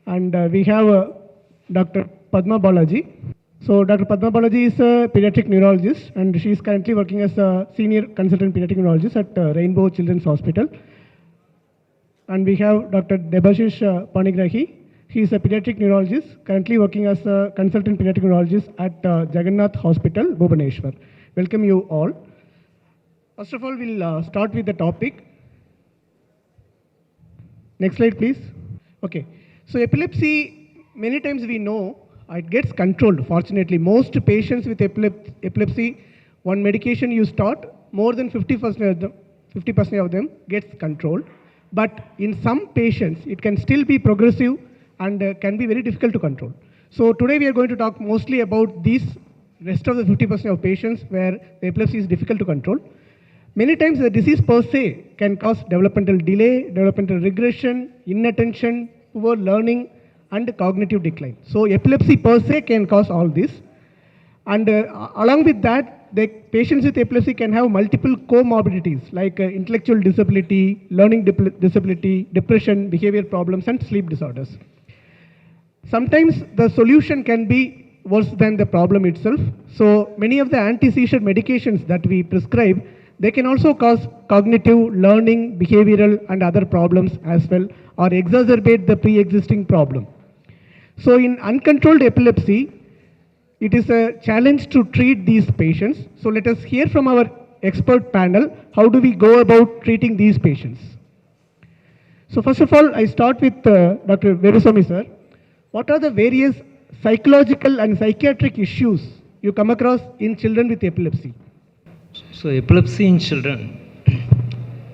And we have Dr. Padma Balaji. So Dr. Padma Balaji is a pediatric neurologist, and she is currently working as a senior consultant pediatric neurologist at Rainbow Children's Hospital. And we have Dr.Debasis Panigrahi. He is a pediatric neurologist, currently working as a consultant pediatric neurologist at Jagannath Hospital, Bhubaneswar. Welcome you all. First of all, we'll start with the topic. Next slide, please. Okay. So epilepsy, many times we know it gets controlled. Fortunately, most patients with epilepsy, one medication you start, more than 50% of them gets controlled. But in some patients, it can still be progressive and can be very difficult to control. So today we are going to talk mostly about these rest of the 50% of patients where the epilepsy is difficult to control. Many times the disease per se can cause developmental delay, developmental regression, inattention, poor learning, and cognitive decline. So epilepsy per se can cause all this. And along with that, the patients with epilepsy can have multiple comorbidities like intellectual disability, learning disability, depression, behavior problems, and sleep disorders. Sometimes the solution can be worse than the problem itself. So many of the anti-seizure medications that we prescribe, they can also cause cognitive, learning, behavioral, and other problems as well, or exacerbate the pre-existing problem. So in uncontrolled epilepsy, it is a challenge to treat these patients. So let us hear from our expert panel, how do we go about treating these patients? So first of all, I start with Dr. Velusamy, sir. What are the various psychological and psychiatric issues you come across in children with epilepsy? So epilepsy in children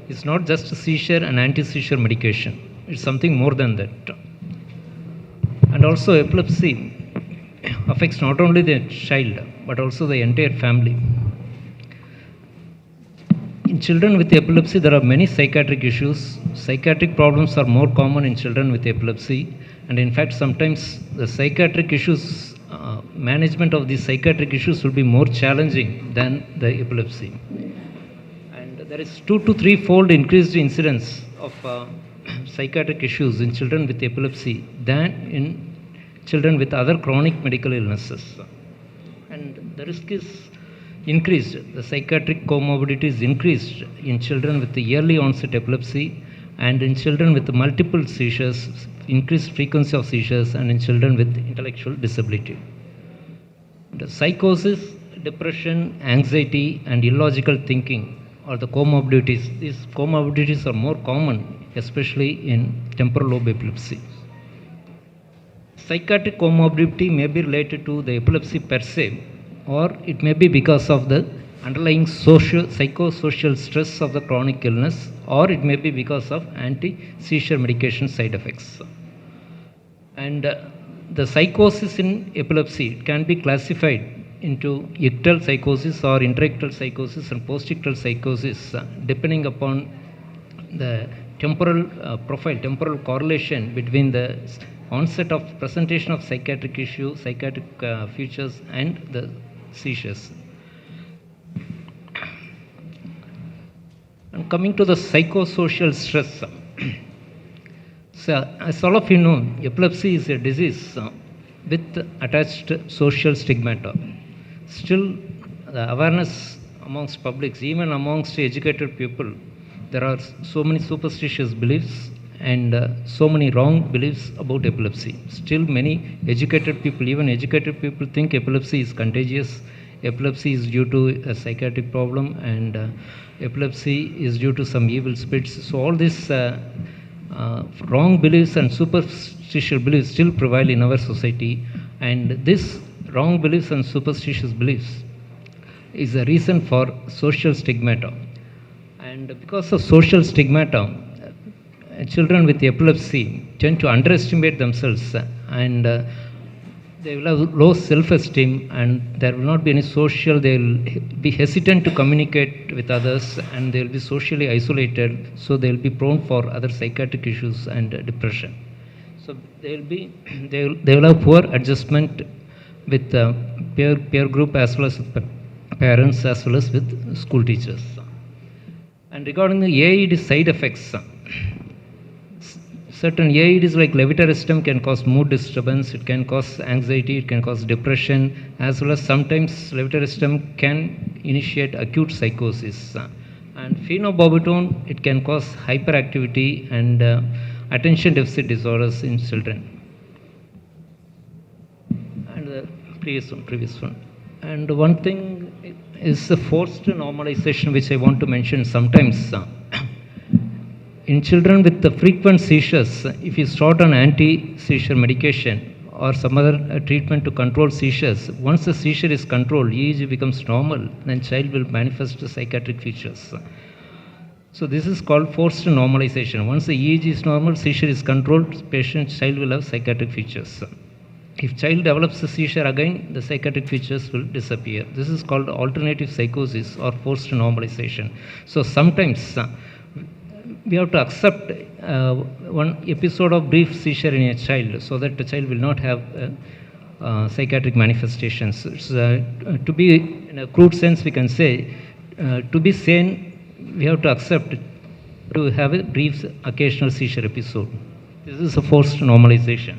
is not just a seizure and anti-seizure medication. It's something more than that. And also epilepsy affects not only the child but also the entire family. In children with epilepsy, there are many psychiatric issues. Psychiatric problems are more common in children with epilepsy. And in fact, sometimes the psychiatric issues, management of these psychiatric issues will be more challenging than the epilepsy. And there is 2 to 3-fold increased incidence of psychiatric issues in children with epilepsy than in children with other chronic medical illnesses. And the risk is increased. The psychiatric comorbidity is increased in children with the early onset epilepsy and in children with multiple seizures, increased frequency of seizures, and in children with intellectual disability. The psychosis, depression, anxiety, and illogical thinking are the comorbidities. These comorbidities are more common, especially in temporal lobe epilepsy. Psychiatric comorbidity may be related to the epilepsy per se, or it may be because of the underlying psychosocial stress of the chronic illness, or it may be because of anti-seizure medication side effects. And the psychosis in epilepsy can be classified into ictal psychosis or intra-ictal psychosis and post-ictal psychosis, depending upon the temporal profile, temporal correlation between the onset of presentation of psychiatric features and the seizures. And coming to the psychosocial stress, so as all of you know, epilepsy is a disease with attached social stigmata. Still, the awareness amongst publics, even amongst educated people, there are so many superstitious beliefs and so many wrong beliefs about epilepsy. Still, many educated people, even educated people, think epilepsy is contagious, epilepsy is due to a psychiatric problem, and epilepsy is due to some evil spirits. So all these wrong beliefs and superstitious beliefs still prevail in our society, and this wrong beliefs and superstitious beliefs is a reason for social stigmata. And because of social stigmata, children with epilepsy tend to underestimate themselves, and they will have low self-esteem, and there will not be any social, they will be hesitant to communicate with others, and they will be socially isolated, so they will be prone for other psychiatric issues and depression. So they will have poor adjustment with peer group as well as with parents as well as with school teachers. And regarding the AED side effects, certain AEDs like levetiracetam can cause mood disturbance, it can cause anxiety, it can cause depression, as well as sometimes levetiracetam can initiate acute psychosis. And phenobarbital, it can cause hyperactivity and attention deficit disorders in children. And the previous one. And one thing is the forced normalization, which I want to mention sometimes. In children with the frequent seizures, if you start on anti-seizure medication or some other treatment to control seizures, once the seizure is controlled, EEG becomes normal, then child will manifest the psychiatric features. So this is called forced normalization. Once the EEG is normal, seizure is controlled, child will have psychiatric features. If child develops a seizure again, the psychiatric features will disappear. This is called alternative psychosis or forced normalization. So sometimes we have to accept one episode of brief seizure in a child so that the child will not have psychiatric manifestations. To be, in a crude sense, we can say, to be sane, we have to accept to have a brief occasional seizure episode. This is a forced normalization.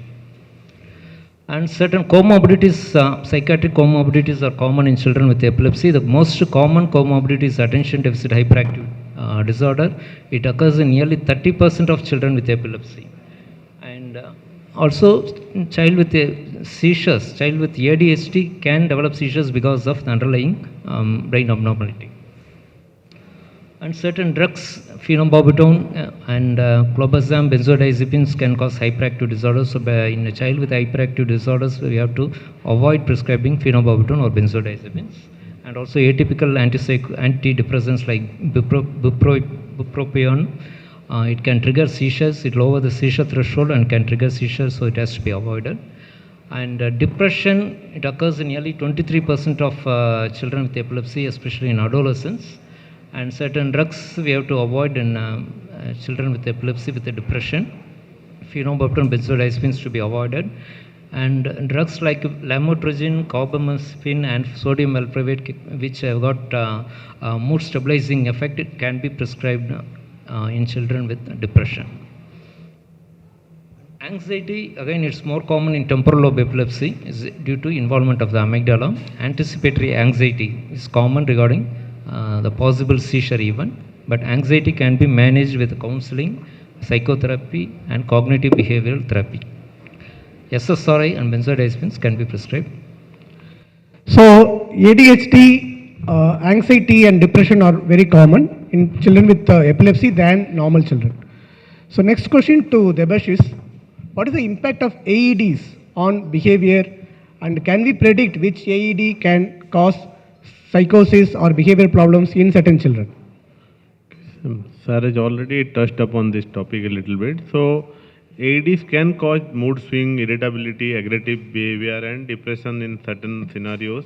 And certain comorbidities, psychiatric comorbidities are common in children with epilepsy. The most common comorbidity is attention deficit hyperactive disorder. It occurs in nearly 30% of children with epilepsy. And also, child with seizures, child with ADHD can develop seizures because of the underlying brain abnormality. And certain drugs, phenobarbital and clobazam, benzodiazepines can cause hyperactive disorders. So in a child with hyperactive disorders, we have to avoid prescribing phenobarbital or benzodiazepines. And also atypical antidepressants like bupropion, it can trigger seizures, it lowers the seizure threshold and can trigger seizures, so it has to be avoided. And depression, it occurs in nearly 23% of children with epilepsy, especially in adolescents. And certain drugs we have to avoid in children with epilepsy with depression. Phenobarbital and benzodiazepines to be avoided. And drugs like lamotrigine, carbamazepine and sodium valproate, which have got mood stabilizing effect, it can be prescribed in children with depression. Anxiety, again, it's more common in temporal lobe epilepsy, is due to involvement of the amygdala. Anticipatory anxiety is common regarding the possible seizure event, but anxiety can be managed with counseling, psychotherapy and cognitive behavioral therapy. SSRI and benzodiazepines can be prescribed. So ADHD, anxiety and depression are very common in children with epilepsy than normal children. So next question to Debasis, what is the impact of AEDs on behavior, and can we predict which AED can cause psychosis or behavior problems in certain children? Sir has already touched upon this topic a little bit. So AEDs can cause mood swing, irritability, aggressive behavior and depression in certain scenarios.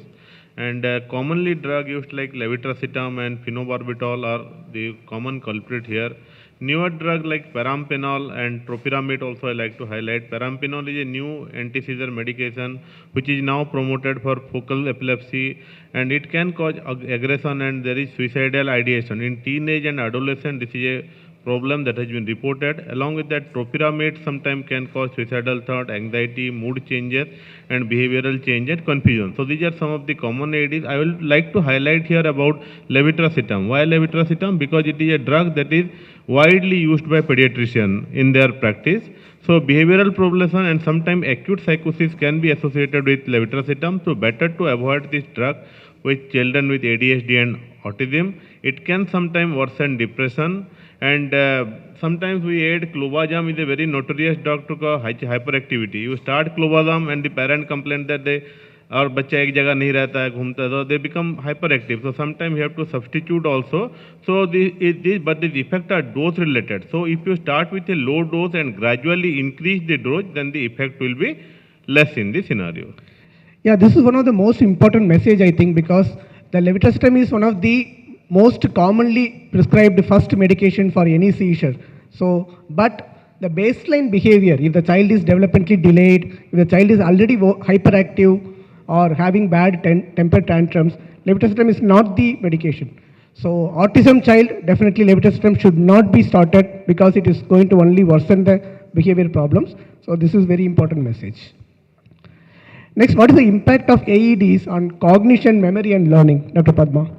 And commonly drug used like levetiracetam and phenobarbital are the common culprit here. Newer drugs like perampanel and topiramate also I like to highlight. Perampanel is a new anti-seizure medication which is now promoted for focal epilepsy, and it can cause aggression and there is suicidal ideation. In teenage and adolescent, this is a problem that has been reported. Along with that, topiramate sometimes can cause suicidal thought, anxiety, mood changes and behavioral change and confusion. So these are some of the common AEDs. I will like to highlight here about levetiracetam. Why levetiracetam? Because it is a drug that is widely used by pediatricians in their practice. So behavioral problems and sometimes acute psychosis can be associated with levetiracetam. So better to avoid this drug with children with ADHD and autism. It can sometimes worsen depression, and sometimes we add clobazam is a very notorious drug to cause hyperactivity. You start clobazam and the parent complain that they और बच्चा एक जगह नहीं रहता है, घूमता है, so they become hyperactive. So sometimes you have to substitute also. So but the effects are dose related. So if you start with a low dose and gradually increase the dose, then the effect will be less in this scenario. Yeah, this is one of the most important message I think, because the levetiracetam is one of the most commonly prescribed first medication for any seizure. So, but the baseline behavior, if the child is developmentally delayed, if the child is already hyperactive or having bad temper tantrums, levetiracetam is not the medication. So autism child, definitely levetiracetam should not be started because it is going to only worsen the behavior problems. So this is very important message. Next, what is the impact of AEDs on cognition, memory and learning? Dr. Padma.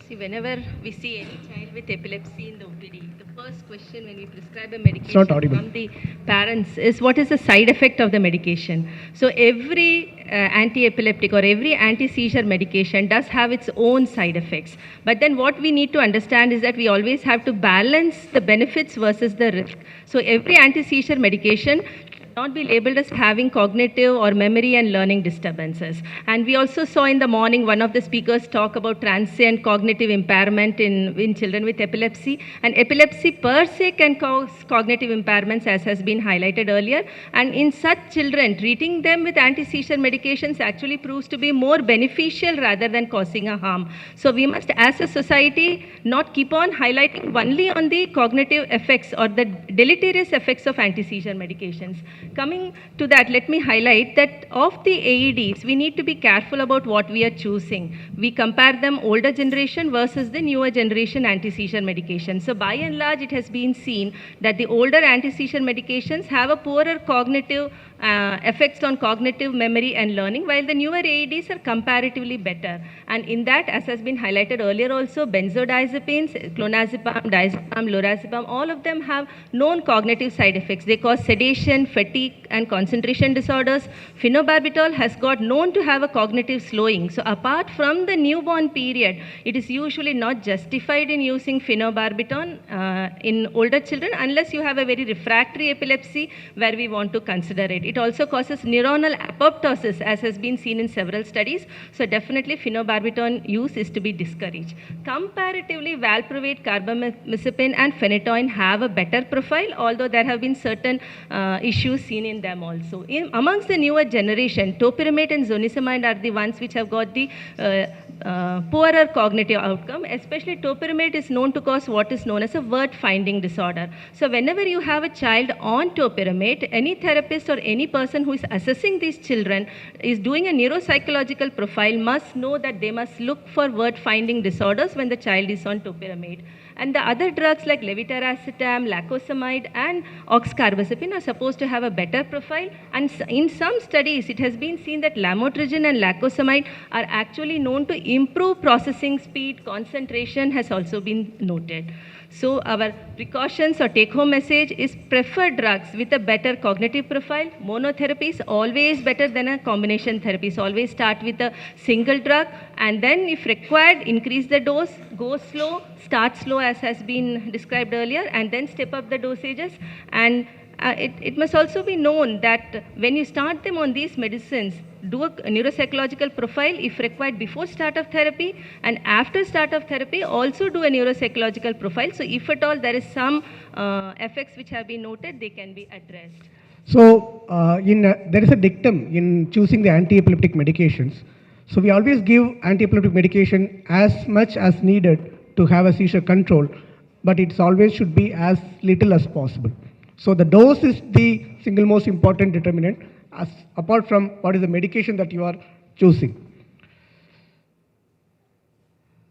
See, whenever we see any child with epilepsy in the OPD, the first question when we prescribe a medication from the parents is what is the side effect of the medication. So every anti-epileptic or every anti-seizure medication does have its own side effects. But then what we need to understand is that we always have to balance the benefits versus the risk. So every anti-seizure medication not be labeled as having cognitive or memory and learning disturbances. And we also saw in the morning one of the speakers talk about transient cognitive impairment in children with epilepsy. And epilepsy per se can cause cognitive impairments, as has been highlighted earlier. And in such children, treating them with anti-seizure medications actually proves to be more beneficial rather than causing a harm. So we must, as a society, not keep on highlighting only on the cognitive effects or the deleterious effects of anti-seizure medications. Coming to that, let me highlight that of the AEDs, we need to be careful about what we are choosing. We compare them older generation versus the newer generation anti-seizure medication. So by and large, it has been seen that the older anti-seizure medications have a poorer cognitive effects on cognitive memory and learning, while the newer AEDs are comparatively better. And in that, as has been highlighted earlier also, benzodiazepines, clonazepam, diazepam, lorazepam, all of them have known cognitive side effects. They cause sedation, fatigue, and concentration disorders. Phenobarbital has got known to have a cognitive slowing. So apart from the newborn period, it is usually not justified in using phenobarbital in older children unless you have a very refractory epilepsy where we want to consider it. It also causes neuronal apoptosis, as has been seen in several studies. So definitely phenobarbital use is to be discouraged. Comparatively, valproate, carbamazepine and phenytoin have a better profile, although there have been certain issues seen in them also. Amongst the newer generation, topiramate and zonisamide are the ones which have got the poorer cognitive outcome. Especially topiramate is known to cause what is known as a word finding disorder. So whenever you have a child on topiramate, any therapist or any person who is assessing these children is doing a neuropsychological profile must know that they must look for word finding disorders when the child is on topiramate. And the other drugs like levetiracetam, lacosamide and oxcarbazepine are supposed to have a better profile. And in some studies, it has been seen that lamotrigine and lacosamide are actually known to improve processing speed, concentration has also been noted. So our precautions or take-home message is prefer drugs with a better cognitive profile. Monotherapy is always better than a combination therapy. So always start with a single drug and then if required, increase the dose, go slow, start slow as has been described earlier and then step up the dosages. And it must also be known that when you start them on these medicines, do a neuropsychological profile if required before start of therapy and after start of therapy also do a neuropsychological profile. So if at all there is some effects which have been noted, they can be addressed. So there is a dictum in choosing the anti-epileptic medications. So we always give anti-epileptic medication as much as needed to have a seizure control, but it always should be as little as possible. So the dose is the single most important determinant apart from what is the medication that you are choosing.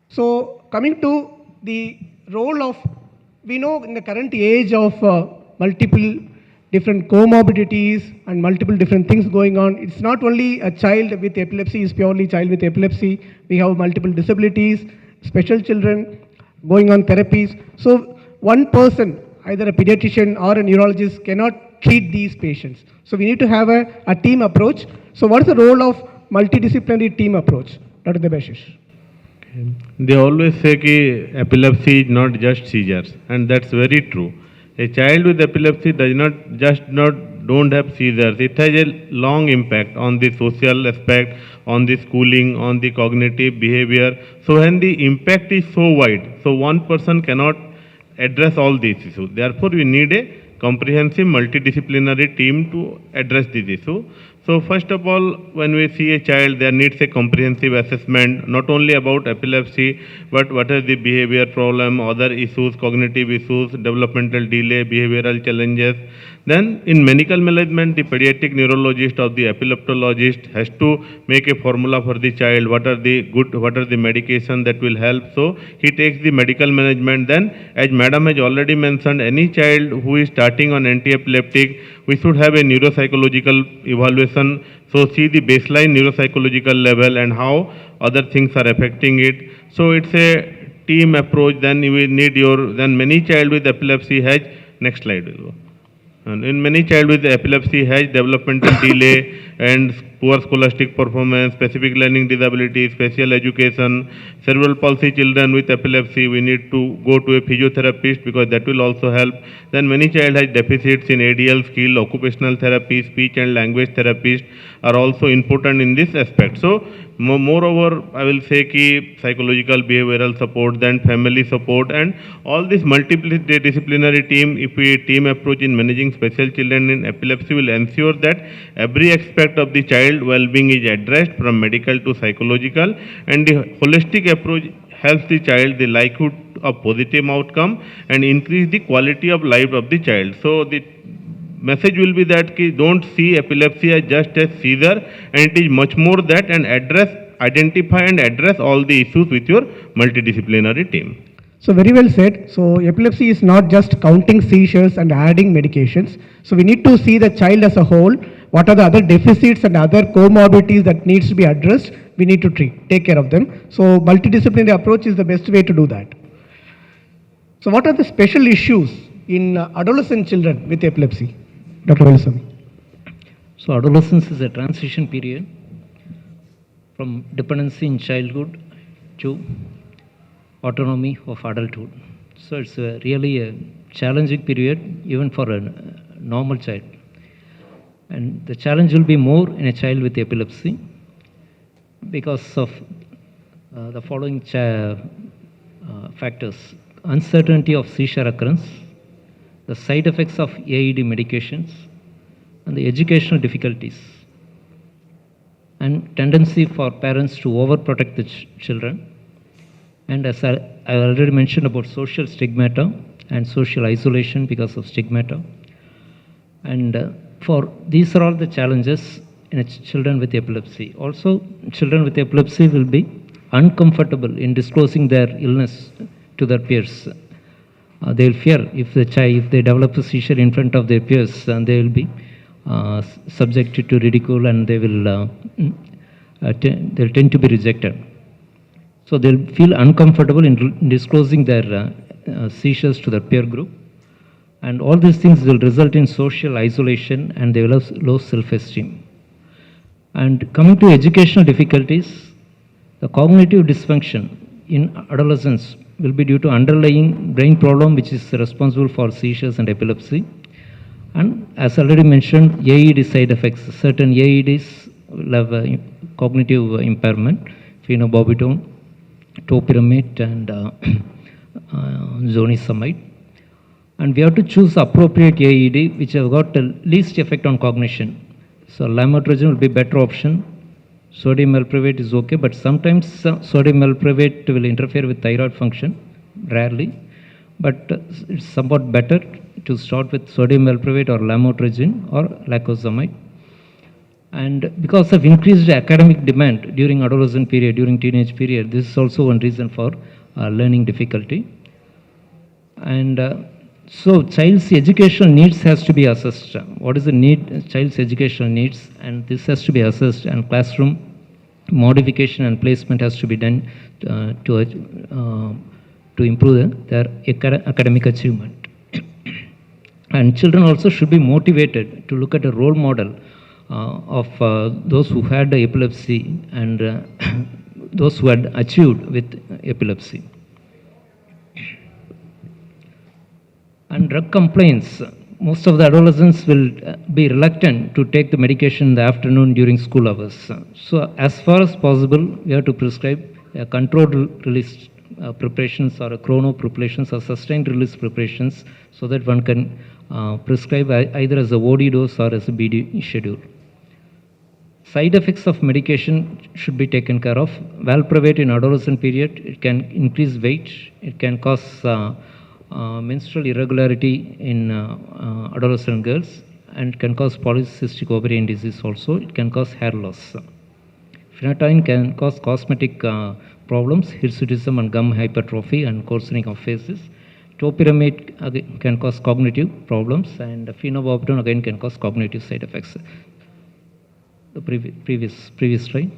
So coming to the role of, we know in the current age of multiple different comorbidities and multiple different things going on, it's not only a child with epilepsy is purely child with epilepsy, we have multiple disabilities, special children going on therapies. So one person, either a pediatrician or a neurologist, cannot treat these patients. So we need to have a team approach. So what is the role of multidisciplinary team approach? Dr. Debasis. They always say that epilepsy is not just seizures, and that's very true. A child with epilepsy does don't have seizures. It has a long impact on the social aspect, on the schooling, on the cognitive behavior. So when the impact is so wide, so one person cannot address all these issues. Therefore, we need a comprehensive multidisciplinary team to address this issue. So first of all, when we see a child, there needs a comprehensive assessment, not only about epilepsy, but what are the behavior problem, other issues, cognitive issues, developmental delay, behavioral challenges. Then in medical management, the pediatric neurologist or the epileptologist has to make a formula for the child, what are the medication that will help. So he takes the medical management. Then, as madam has already mentioned, any child who is starting on anti-epileptic, we should have a neuropsychological evaluation. So see the baseline neuropsychological level and how other things are affecting it. So it's a team approach. Then you will need then many child with epilepsy has, next slide will go. And in many child with epilepsy has developmental delay and poor scholastic performance, specific learning disability, special education, cerebral palsy children with epilepsy, we need to go to a physiotherapist because that will also help. Then many child has deficits in ADL skill, occupational therapy, speech and language therapists are also important in this aspect. So moreover, I will say ki psychological behavioral support, then family support, and all this multidisciplinary team, if we team approach in managing special children in epilepsy will ensure that every aspect of the child well-being is addressed from medical to psychological, and the holistic approach helps the child the likelihood of positive outcome and increase the quality of life of the child. So the message will be that don't see epilepsy as just a seizure, and it is much more that, and identify and address all the issues with your multidisciplinary team. So very well said. So epilepsy is not just counting seizures and adding medications. So we need to see the child as a whole. What are the other deficits and other comorbidities that needs to be addressed? We need to take care of them. So multidisciplinary approach is the best way to do that. So what are the special issues in adolescent children with epilepsy? Dr. Velusamy. So adolescence is a transition period from dependency in childhood to autonomy of adulthood. So it's really a challenging period even for a normal child. And the challenge will be more in a child with epilepsy because of the following factors: uncertainty of seizure occurrence, the side effects of AED medications, and the educational difficulties, and tendency for parents to overprotect the children. And as I already mentioned about social stigmata and social isolation because of stigmata. And for these are all the challenges in children with epilepsy. Also, children with epilepsy will be uncomfortable in disclosing their illness to their peers. They will fear if they develop a seizure in front of their peers, and they will be subjected to ridicule, and they'll tend to be rejected. So they'll feel uncomfortable in disclosing their seizures to their peer group, and all these things will result in social isolation, and they will have low self-esteem. And coming to educational difficulties, the cognitive dysfunction in adolescents will be due to underlying brain problem which is responsible for seizures and epilepsy. And as already mentioned, AED side effects. Certain AEDs will have cognitive impairment, phenobarbital, topiramate, and zonisamide. And we have to choose appropriate AED which have got the least effect on cognition. So lamotrigine will be better option. Sodium valproate is okay, but sometimes sodium valproate will interfere with thyroid function, rarely. But it's somewhat better to start with sodium valproate or lamotrigine or lacosamide. And because of increased academic demand during adolescent period, during teenage period, this is also one reason for learning difficulty. And so child's educational needs has to be assessed. What is the need, child's educational needs, and this has to be assessed, and classroom modification and placement has to be done to improve their academic achievement. And children also should be motivated to look at a role model of those who had epilepsy and those who had achieved with epilepsy. And drug complaints, most of the adolescents will be reluctant to take the medication in the afternoon during school hours. So as far as possible, we have to prescribe a controlled release preparations or a chrono preparations or sustained release preparations, so that one can prescribe either as a OD dose or as a BD schedule. Side effects of medication should be taken care of. Valproate in adolescent period, it can increase weight, it can cause menstrual irregularity in adolescent girls, and can cause polycystic ovarian disease also. It can cause hair loss. Phenytoin can cause cosmetic problems, hirsutism and gum hypertrophy and coarsening of faces. Topiramate can cause cognitive problems, and phenobarbital again can cause cognitive side effects. The previous slide.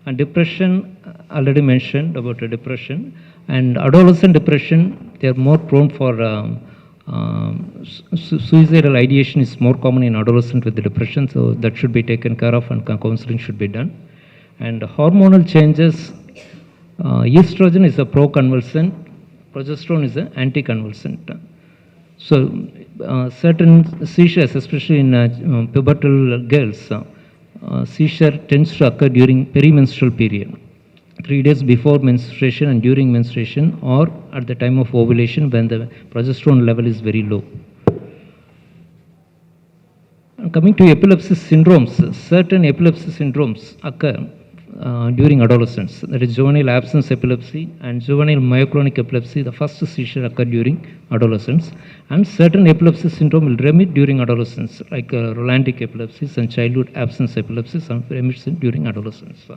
And depression, already mentioned about depression. And adolescent depression, they are more prone for suicidal ideation is more common in adolescent with the depression, so that should be taken care of and counseling should be done. And hormonal changes, estrogen is a pro-convulsant, progesterone is an anti-convulsant. So certain seizures, especially in pubertal girls, seizure tends to occur during perimenstrual period, 3 days before menstruation and during menstruation, or at the time of ovulation when the progesterone level is very low. And coming to epilepsy syndromes, certain epilepsy syndromes occur during adolescence. That is juvenile absence epilepsy and juvenile myoclonic epilepsy. The first seizure occur during adolescence, and certain epilepsy syndrome will remit during adolescence, like rolandic epilepsies and childhood absence epilepsy, some remits during adolescence.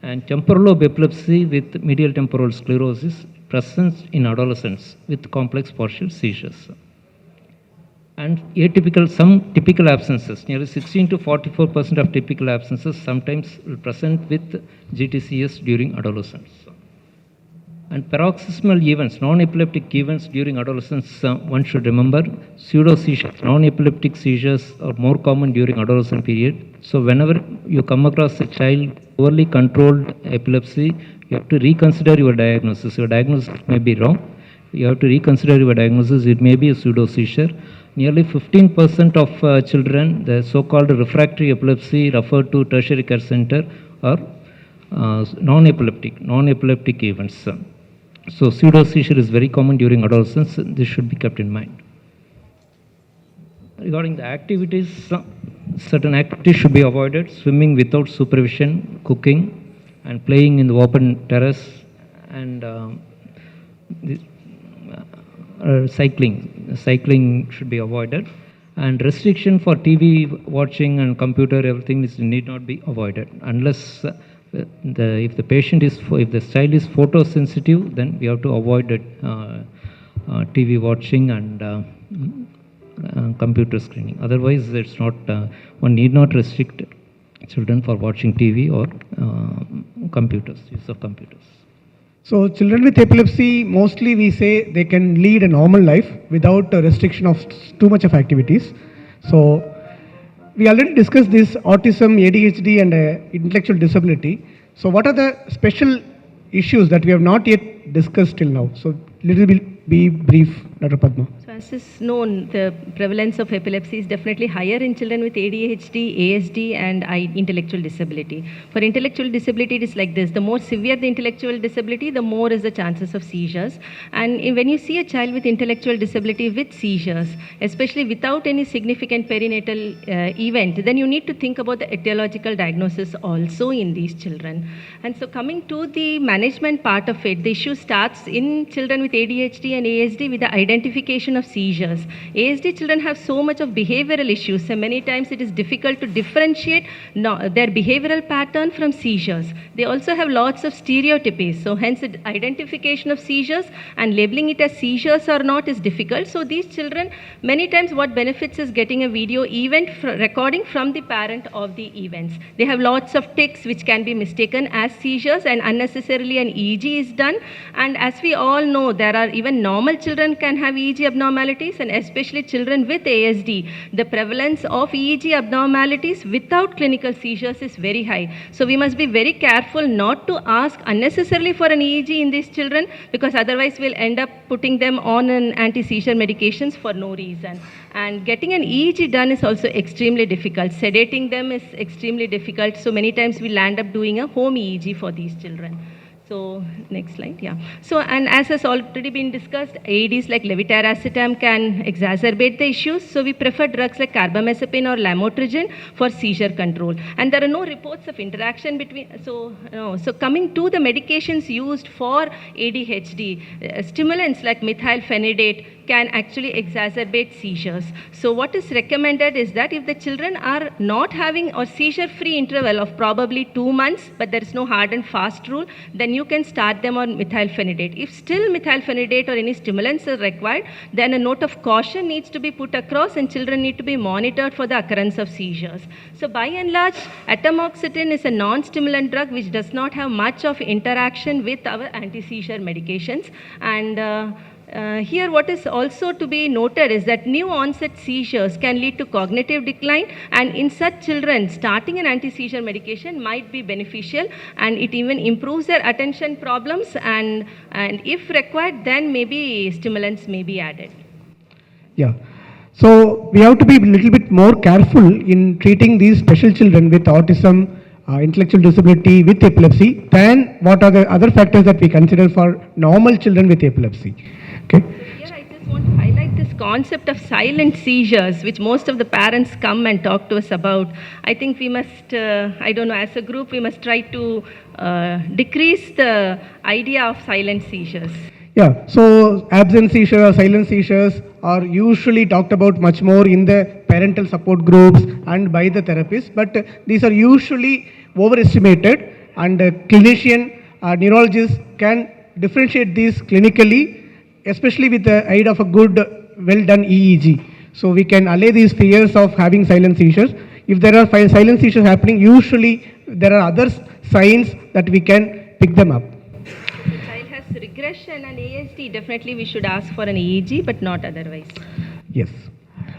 And temporal lobe epilepsy with medial temporal sclerosis presents in adolescence with complex partial seizures. And some typical absences, nearly 16 to 44% of typical absences sometimes will present with GTCS during adolescence. And paroxysmal events, non-epileptic events during adolescence, one should remember pseudo seizures. Non-epileptic seizures are more common during adolescent period. So whenever you come across a child poorly controlled epilepsy, you have to reconsider your diagnosis. Your diagnosis may be wrong. You have to reconsider your diagnosis. It may be a pseudo seizure. Nearly 15% of children, the so-called refractory epilepsy referred to tertiary care center, are non-epileptic events. So pseudo seizure is very common during adolescence. This should be kept in mind. Regarding the activities, certain activities should be avoided: swimming without supervision, cooking, and playing in the open terrace, and cycling should be avoided, and restriction for TV watching and computer, everything need not be avoided unless if the child is photosensitive, then we have to avoid TV watching and computer screening. Otherwise, it's not one need not restrict children for watching TV or use of computers. So children with epilepsy, mostly we say they can lead a normal life without a restriction of too much of activities. So we already discussed this autism, ADHD and intellectual disability. So what are the special issues that we have not yet discussed till now? So little bit be brief, Dr. Padma. So as is known, the prevalence of epilepsy is definitely higher in children with ADHD, ASD and intellectual disability. For intellectual disability, it is like this: the more severe the intellectual disability, the more is the chances of seizures. And when you see a child with intellectual disability with seizures, especially without any significant perinatal event, then you need to think about the etiological diagnosis also in these children. And so coming to the management part of it, the issue starts in children with ADHD and ASD with the identification of seizures. ASD children have so much of behavioral issues, and many times it is difficult to differentiate their behavioral pattern from seizures. They also have lots of stereotypies, so hence the identification of seizures and labeling it as seizures or not is difficult. So these children, many times what benefits is getting a video event recording from the parent of the events. They have lots of tics which can be mistaken as seizures, and unnecessarily an EEG is done. And as we all know, there are even normal children can have EEG abnormalities, and especially children with ASD, the prevalence of EEG abnormalities without clinical seizures is very high. So we must be very careful not to ask unnecessarily for an EEG in these children, because otherwise we'll end up putting them on an anti-seizure medications for no reason. And getting an EEG done is also extremely difficult. Sedating them is extremely difficult. So many times we'll end up doing a home EEG for these children. So next slide, yeah. So, and as has already been discussed, AEDs like levetiracetam can exacerbate the issues. So we prefer drugs like carbamazepine or lamotrigine for seizure control. And there are no reports of interaction between, so coming to the medications used for ADHD, stimulants like methylphenidate can actually exacerbate seizures. So what is recommended is that if the children are not having a seizure-free interval of probably 2 months, but there is no hard and fast rule, then you can start them on methylphenidate. If still methylphenidate or any stimulants are required, then a note of caution needs to be put across and children need to be monitored for the occurrence of seizures. So by and large, atomoxetine is a non-stimulant drug which does not have much of interaction with our anti-seizure medications. And here what is also to be noted is that new onset seizures can lead to cognitive decline, and in such children starting an anti-seizure medication might be beneficial, and it even improves their attention problems, and if required then maybe stimulants may be added. Yeah. So we have to be a little bit more careful in treating these special children with autism, intellectual disability with epilepsy than what are the other factors that we consider for normal children with epilepsy. Okay. Here I just want to highlight this concept of silent seizures, which most of the parents come and talk to us about. I think we must, I don't know, as a group, we must try to decrease the idea of silent seizures. Yeah, so absent seizure or silent seizures are usually talked about much more in the parental support groups and by the therapists, but these are usually overestimated, and clinician, neurologists can differentiate these clinically, especially with the aid of a good, well done EEG. So we can allay these fears of having silent seizures. If there are silent seizures happening, usually there are other signs that we can pick them up. Regression and ASD, definitely we should ask for an EEG, but not otherwise. Yes.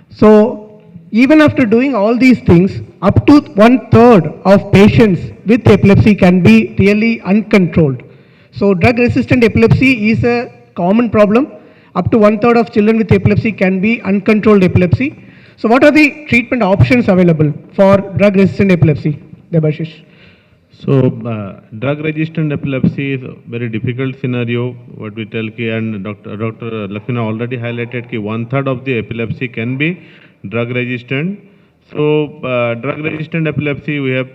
So even after doing all these things, up to 1/3 of patients with epilepsy can be really uncontrolled. So drug-resistant epilepsy is a common problem. Up to 1/3 of children with epilepsy can be uncontrolled epilepsy. So what are the treatment options available for drug-resistant epilepsy? Debasis. So, drug-resistant epilepsy is a very difficult scenario. What we tell ki, and Dr. Lakshminarayanan already highlighted ki 1/3 of the epilepsy can be drug-resistant. So, drug-resistant epilepsy, we have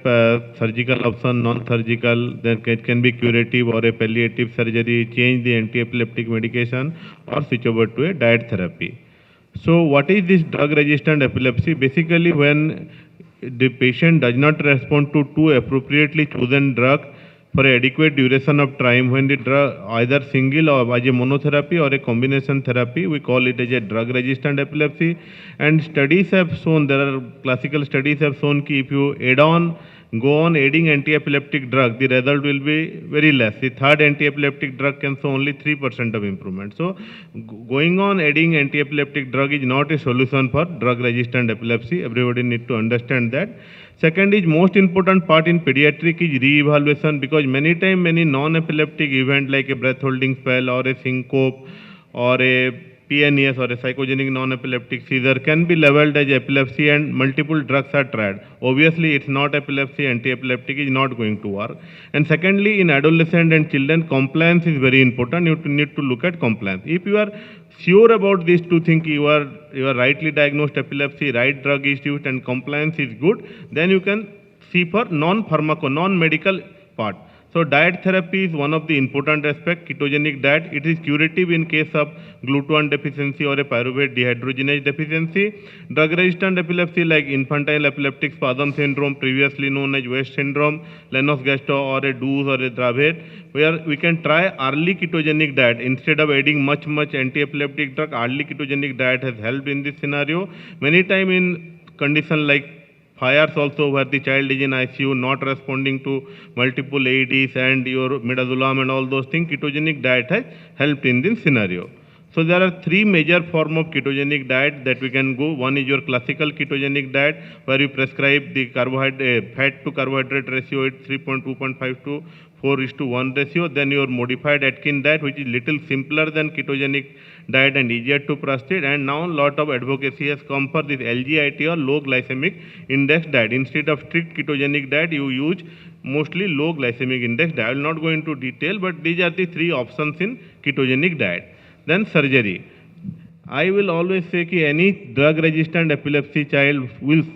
surgical option, non-surgical. Then it can be curative or a palliative surgery, change the anti-epileptic medication, or switch over to a diet therapy. So, what is this drug-resistant epilepsy? Basically, when the patient does not respond to two appropriately chosen drug for an adequate duration of time, when the drug either single or as a monotherapy or a combination therapy, we call it as a drug resistant epilepsy. And studies have shown, there are classical studies have shown that if you go on adding anti-epileptic drug, the result will be very less. The third anti-epileptic drug can show only 3% of improvement. So going on adding anti-epileptic drug is not a solution for drug-resistant epilepsy. Everybody need to understand that. Second is most important part in pediatric is re-evaluation, because many times many non-epileptic event like a breath holding spell or a syncope or a PNES or a psychogenic non-epileptic seizure can be leveled as epilepsy, and multiple drugs are tried. Obviously, it's not epilepsy, anti-epileptic is not going to work. And secondly, in adolescent and children, compliance is very important. You need to look at compliance. If you are sure about these two things, you are rightly diagnosed epilepsy, right drug is used, and compliance is good, then you can see for non-medical part. So diet therapy is one of the important aspects. Ketogenic diet, it is curative in case of glutathione deficiency or a pyruvate dehydrogenase deficiency. Drug-resistant epilepsy like infantile epileptic spasm syndrome, previously known as West syndrome, Lennox-Gastaut or a DUS or a Dravet, where we can try early ketogenic diet instead of adding much anti-epileptic drug. Early ketogenic diet has helped in this scenario. Many times in condition like fires also, where the child is in ICU, not responding to multiple AEDs and your midazolam and all those things, ketogenic diet has helped in this scenario. So there are three major forms of ketogenic diet that we can go. One is your classical ketogenic diet, where you prescribe the fat to carbohydrate ratio at 3.2.5 to 4:1 ratio. Then your modified Atkins diet, which is little simpler than ketogenic diet and easier to proceed. And now a lot of advocacy has come for this LGIT or low glycemic index diet. Instead of strict ketogenic diet, you use mostly low glycemic index. I will not go into detail, but these are the three options in ketogenic diet. Then surgery. I will always say that any drug-resistant epilepsy child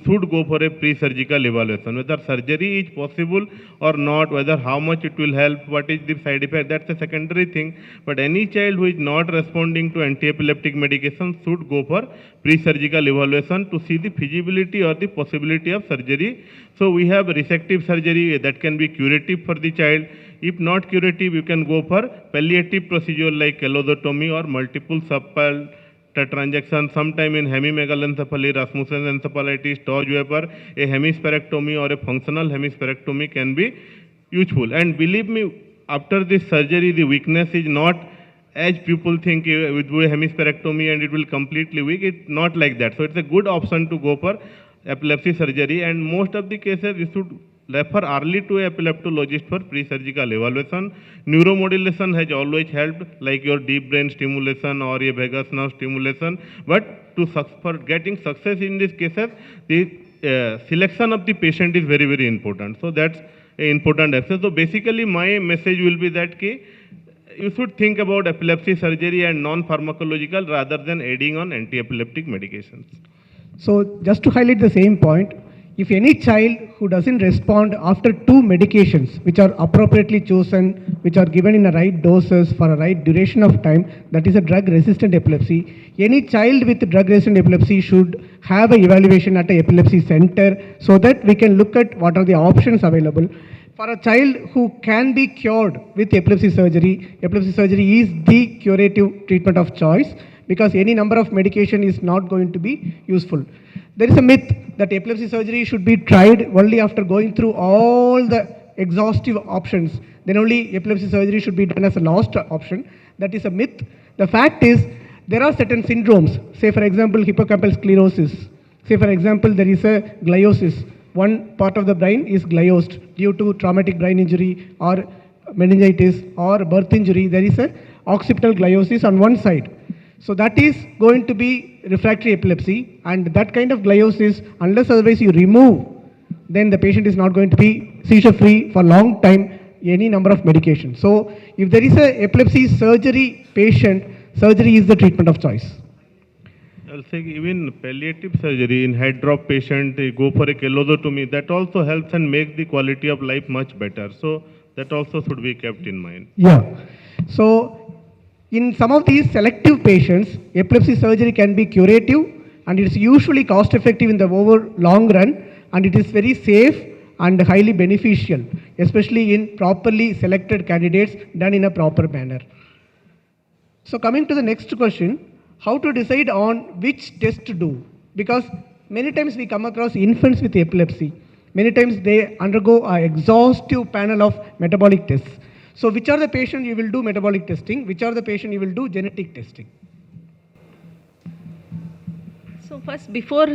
should go for a pre-surgical evaluation. Whether surgery is possible or not, whether how much it will help, what is the side effect, that's a secondary thing. But any child who is not responding to anti-epileptic medication should go for pre-surgical evaluation to see the feasibility or the possibility of surgery. So we have resective surgery that can be curative for the child. If not curative, you can go for palliative procedure like callosotomy or multiple subpal transaction, sometime in hemimegalencephaly, Rasmussen encephalitis, Tauge Weber, a hemispherectomy or a functional hemispherectomy can be useful. And believe me, after this surgery, the weakness is not as people think with a hemispherectomy and it will completely weak. It's not like that. So it's a good option to go for epilepsy surgery, and most of the cases you should refer early to a epileptologist for pre-surgical evaluation. Neuromodulation has always helped, like your deep brain stimulation or a vagus nerve stimulation. But for getting success in these cases, the selection of the patient is very, very important. So that's an important aspect. So basically, my message will be that you should think about epilepsy surgery and non-pharmacological rather than adding on anti-epileptic medications. So just to highlight the same point, if any child who doesn't respond after 2 medications which are appropriately chosen, which are given in the right doses for a right duration of time, that is a drug-resistant epilepsy. Any child with drug-resistant epilepsy should have an evaluation at an epilepsy center so that we can look at what are the options available. For a child who can be cured with epilepsy surgery is the curative treatment of choice, because any number of medication is not going to be useful. There is a myth that epilepsy surgery should be tried only after going through all the exhaustive options. Then only epilepsy surgery should be done as a last option. That is a myth. The fact is, there are certain syndromes. Say for example, hippocampal sclerosis. Say for example, there is a gliosis. One part of the brain is gliosed due to traumatic brain injury or meningitis or birth injury. There is a occipital gliosis on one side. So that is going to be refractory epilepsy, and that kind of gliosis, unless otherwise you remove, then the patient is not going to be seizure free for a long time, any number of medications. So if there is a epilepsy surgery patient, surgery is the treatment of choice. I'll say even palliative surgery in head drop patient, they go for a callosotomy, that also helps and makes the quality of life much better. So that also should be kept in mind. Yeah. So in some of these selective patients, epilepsy surgery can be curative, and it's usually cost effective in the long run, and it is very safe and highly beneficial, especially in properly selected candidates done in a proper manner. So coming to the next question, how to decide on which test to do? Because many times we come across infants with epilepsy. Many times they undergo an exhaustive panel of metabolic tests. So which are the patients you will do metabolic testing? Which are the patients you will do genetic testing? So first, before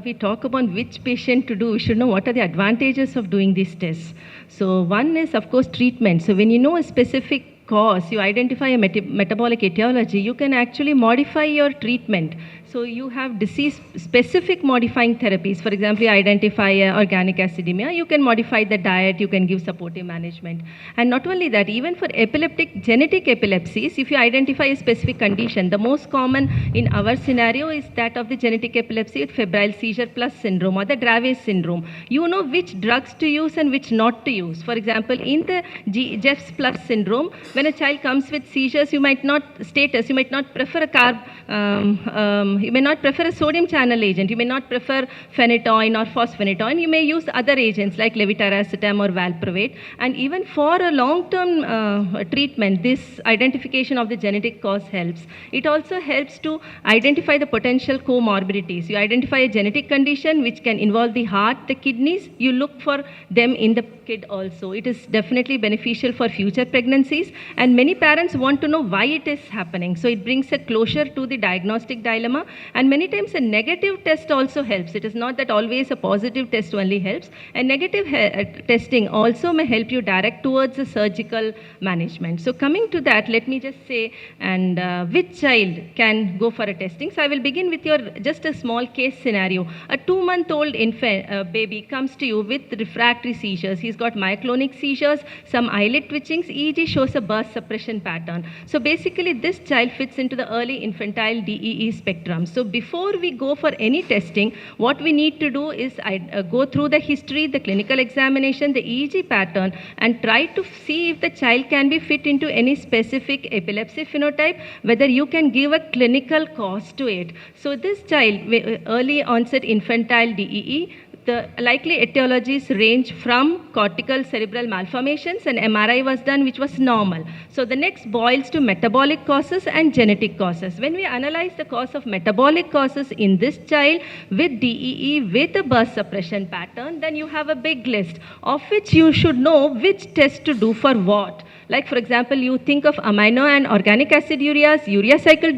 we talk about which patient to do, we should know what are the advantages of doing these tests. So one is, of course, treatment. So when you know a specific cause, you identify a metabolic etiology, you can actually modify your treatment. So you have disease-specific modifying therapies. For example, you identify organic acidemia, you can modify the diet, you can give supportive management. And not only that, even for genetic epilepsies, if you identify a specific condition, the most common in our scenario is that of the genetic epilepsy with febrile seizure plus syndrome or the Dravet syndrome. You know which drugs to use and which not to use. For example, in the Jeffs plus syndrome, when a child comes with seizures, you might not prefer you may not prefer a sodium channel agent, you may not prefer phenytoin or phosphonetoin, you may use other agents like levetiracetam or valproate. And even for a long-term treatment, this identification of the genetic cause helps. It also helps to identify the potential comorbidities. You identify a genetic condition which can involve the heart, the kidneys, you look for them in the kid also. It is definitely beneficial for future pregnancies, and many parents want to know why it is happening. So it brings a closure to the diagnostic dilemma, And many times a negative test also helps. It is not that always a positive test only helps. A negative testing also may help you direct towards a surgical management. So coming to that, let me just say, and which child can go for a testing? So I will begin with your just a small case scenario. A 2-month-old infant baby comes to you with refractory seizures. He's got myoclonic seizures, some eyelid twitchings. EEG shows a burst suppression pattern. So basically, this child fits into the early infantile DEE spectrum. So before we go for any testing, what we need to do is go through the history, the clinical examination, the EEG pattern, and try to see if the child can be fit into any specific epilepsy phenotype, whether you can give a clinical cause to it. So this child, early onset infantile DEE, the likely etiologies range from cortical cerebral malformations, and MRI was done which was normal. So the next boils to metabolic causes and genetic causes. When we analyze the cause of metabolic causes in this child with DEE with a burst suppression pattern, then you have a big list of which you should know which test to do for what. Like for example, you think of amino and organic acid ureas, urea cycle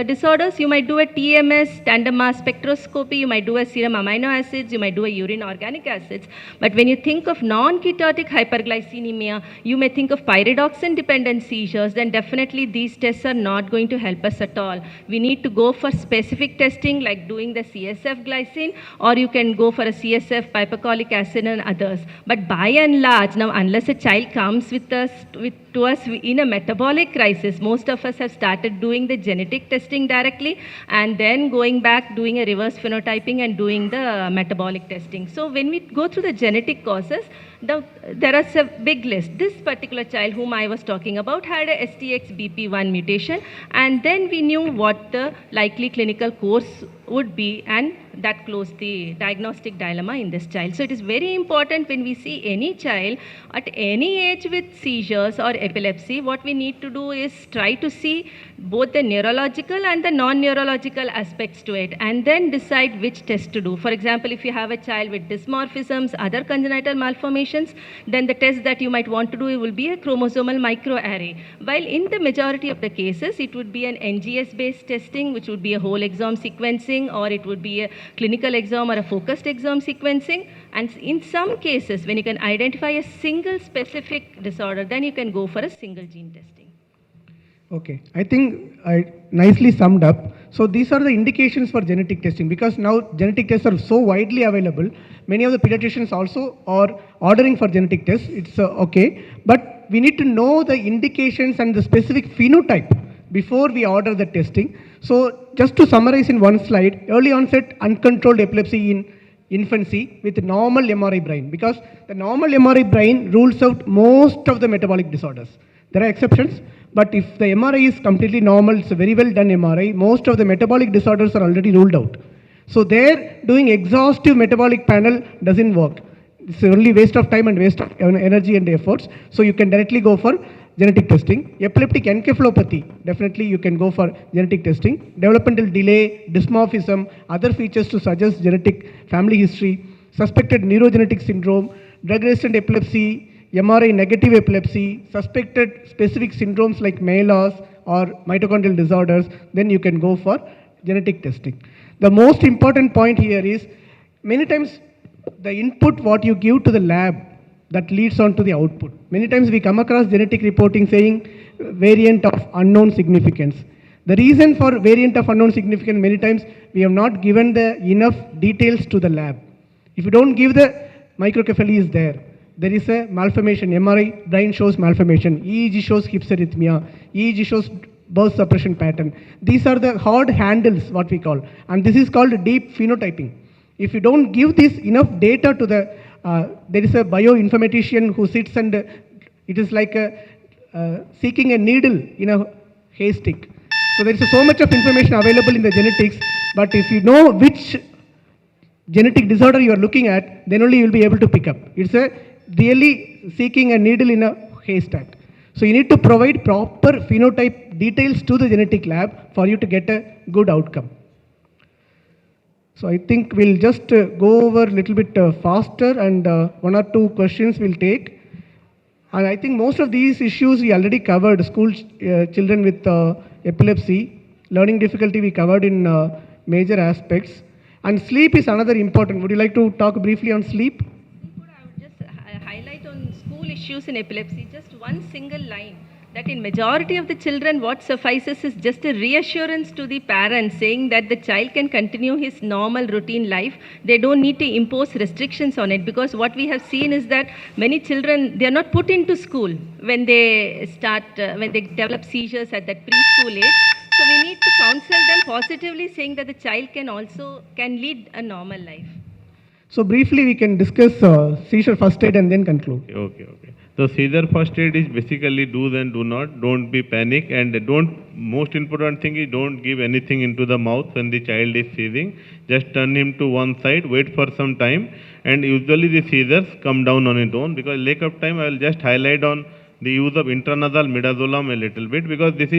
disorders, you might do a TMS, tandem mass spectroscopy, you might do a serum amino acids, you might do a urine organic acids. But when you think of non-ketotic hyperglycemia, you may think of pyridoxine dependent seizures, then definitely these tests are not going to help us at all. We need to go for specific testing like doing the CSF glycine, or you can go for a CSF piperacolic acid and others. But by and large, now unless a child comes to us in a metabolic crisis, most of us have started doing the genetic testing directly and then going back doing a reverse phenotyping and doing the metabolic testing. So when we go through the genetic causes, there is a big list. This particular child whom I was talking about had a STXBP1 mutation, and then we knew what the likely clinical course would be, and that closed the diagnostic dilemma in this child. So it is very important when we see any child at any age with seizures or epilepsy, what we need to do is try to see both the neurological and the non-neurological aspects to it, and then decide which test to do. For example, if you have a child with dysmorphisms, other congenital malformations, then the test that you might want to do will be a chromosomal microarray. While in the majority of the cases, it would be an NGS-based testing, which would be a whole exome sequencing, or it would be a clinical exome or a focused exome sequencing. And in some cases, when you can identify a single specific disorder, then you can go for a single gene testing. Okay, I think I nicely summed up. So these are the indications for genetic testing, because now genetic tests are so widely available. Many of the pediatricians also are ordering for genetic tests. It's okay, but we need to know the indications and the specific phenotype before we order the testing. So just to summarize in one slide, early onset uncontrolled epilepsy in infancy with normal MRI brain, because the normal MRI brain rules out most of the metabolic disorders. There are exceptions, but if the MRI is completely normal, it's a very well done MRI, most of the metabolic disorders are already ruled out. So there, doing exhaustive metabolic panel doesn't work. It's only waste of time and waste of energy and efforts. So you can directly go for genetic testing. Epileptic encephalopathy, definitely you can go for genetic testing. Developmental delay, dysmorphism, other features to suggest genetic family history, suspected neurogenetic syndrome, drug-resistant epilepsy, MRI negative epilepsy, suspected specific syndromes like MELAS or mitochondrial disorders, then you can go for genetic testing. The most important point here is, many times the input what you give to the lab, that leads on to the output. Many times we come across genetic reporting saying variant of unknown significance. The reason for variant of unknown significance, many times we have not given the enough details to the lab. If you don't give the microcephaly is there is a malformation. MRI brain shows malformation, EEG shows hypsarrhythmia, EEG shows burst suppression pattern. These are the hard handles, what we call, and this is called deep phenotyping. If you don't give this enough data to the, there is a bioinformatician who sits and it is like seeking a needle in a haystack. So there is so much of information available in the genetics, but if you know which genetic disorder you are looking at, then only you will be able to pick up. It's a really seeking a needle in a haystack. So you need to provide proper phenotype details to the genetic lab for you to get a good outcome. So I think we'll just go over a little bit faster, and one or two questions we'll take. And I think most of these issues we already covered. School children with epilepsy, learning difficulty we covered in major aspects. And sleep is another important. Would you like to talk briefly on sleep? I would just highlight on school issues in epilepsy, just one single line, that in majority of the children what suffices is just a reassurance to the parents saying that the child can continue his normal routine life. They don't need to impose restrictions on it, because what we have seen is that many children, they are not put into school when they develop seizures at that preschool age. So we need to counsel them positively, saying that the child can lead a normal life. So briefly we can discuss seizure first aid and then conclude. Okay. So seizure first aid is basically do's and do not. Don't be panic, and most important thing is don't give anything into the mouth when the child is seizing. Just turn him to one side, wait for some time, and usually the seizures come down on its own. Because lack of time, I will just highlight on the use of intranasal midazolam a little bit, because this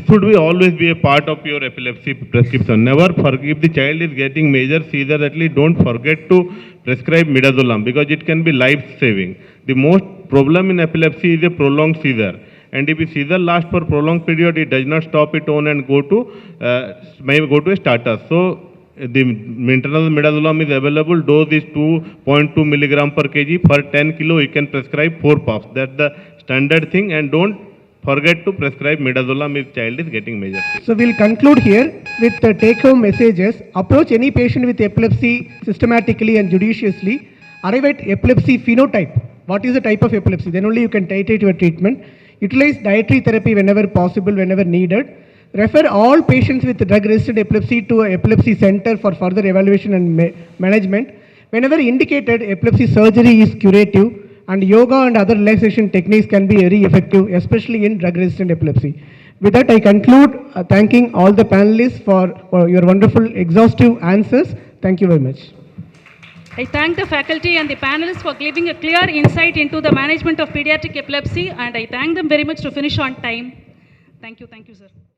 should always be a part of your epilepsy prescription. Never forget, if the child is getting major seizure, at least don't forget to prescribe midazolam, because it can be life-saving. The most problem in epilepsy is a prolonged seizure, and if a seizure lasts for prolonged period, it does not stop its own and may go to a status. So the internal midazolam is available. Dose is 2.2 milligram per kg. For 10 kilo, you can prescribe 4 puffs. That's the standard thing, and don't forget to prescribe midazolam if child is getting major seizure. So we'll conclude here with the take-home messages. Approach any patient with epilepsy systematically and judiciously. Arrive at epilepsy phenotype. What is the type of epilepsy? Then only you can titrate your treatment. Utilize dietary therapy whenever possible, whenever needed. Refer all patients with drug-resistant epilepsy to an epilepsy center for further evaluation and management. Whenever indicated, epilepsy surgery is curative, and yoga and other relaxation techniques can be very effective, especially in drug-resistant epilepsy. With that, I conclude thanking all the panelists for your wonderful, exhaustive answers. Thank you very much. I thank the faculty and the panelists for giving a clear insight into the management of pediatric epilepsy, and I thank them very much to finish on time. Thank you, sir.